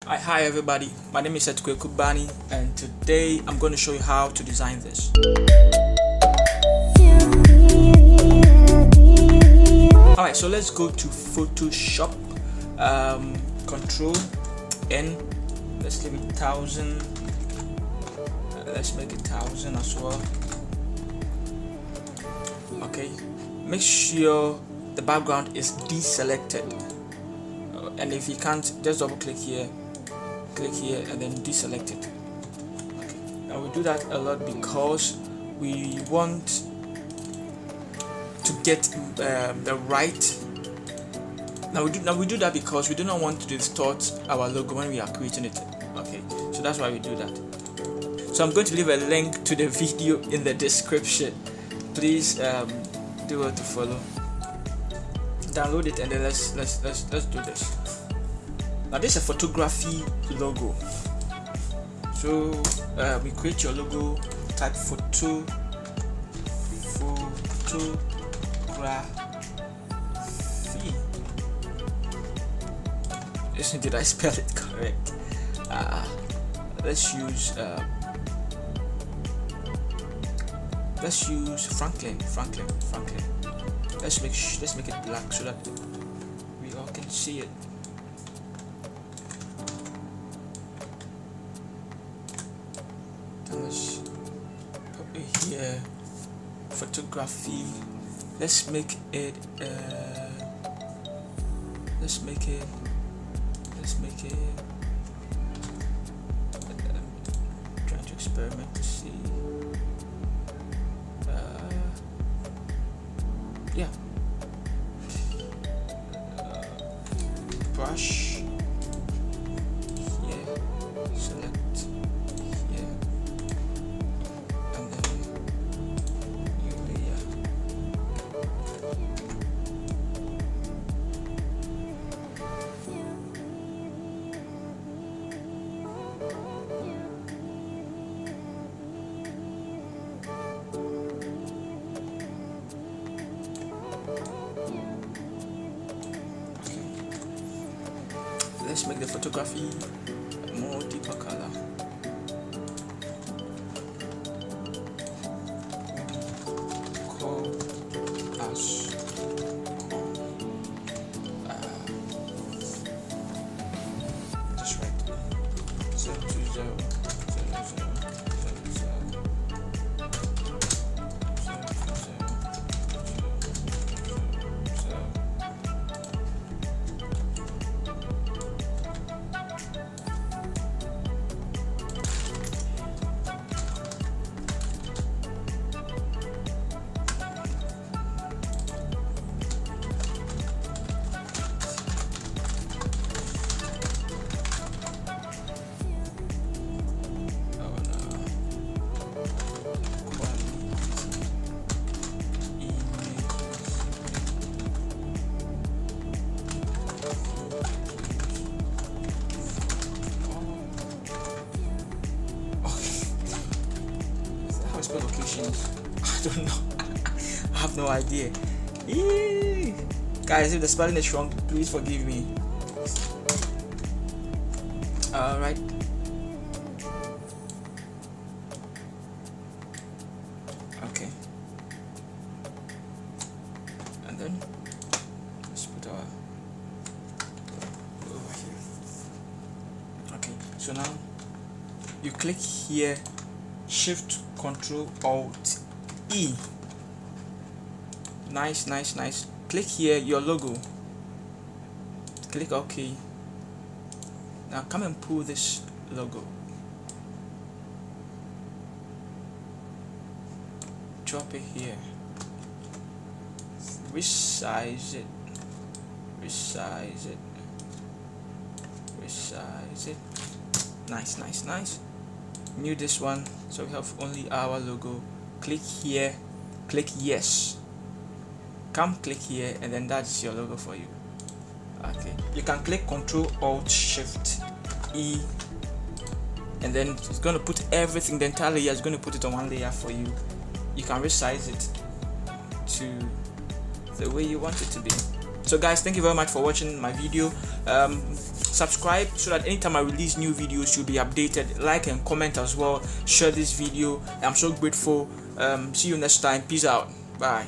Hi everybody, my name is Kubani, and today I'm going to show you how to design this. Alright, so let's go to Photoshop, Control N, let's leave it 1000, let's make it 1000 as well. Okay, make sure the background is deselected, and if you can't, just double click here, and then deselect it. Okay. Now we do that a lot because we want to get the right. Now we do that because we do not want to distort our logo when we are creating it. Okay, so that's why we do that. So I'm going to leave a link to the video in the description. Please do it to follow. Download it and then let's do this. Now this is a photography logo. So we create your logo, type photography. Did I spell it correct? Let's use Franklin. Let's make it black so that we all can see it. Let's put it here. Photography. Let's make it. Trying to experiment to see. Yeah. Brush. Here. Select. Here. And then new layer. Let's make the photography more deeper color. Call us just right 020. Locations, I don't know. I have no idea. Eee! Guys, if the spelling is wrong, please forgive me. Alright. Okay. And then let's put our over here. Okay, so now you click here, Shift Control Alt E. Nice. Click here, your logo. Click OK. Now come and pull this logo. Drop it here. Resize it. Nice. New this one, so we have only our logo. Click here, click yes. Come click here, and then that's your logo for you. Okay, you can click Control Alt Shift E, and then it's going to put everything, the entire layer is going to put it on one layer for you. You can resize it to the way you want it to be. So guys, thank you very much for watching my video. subscribe so that anytime I release new videos you'll be updated. Like and comment as well. Share this video. I'm so grateful. See you next time. Peace out. Bye.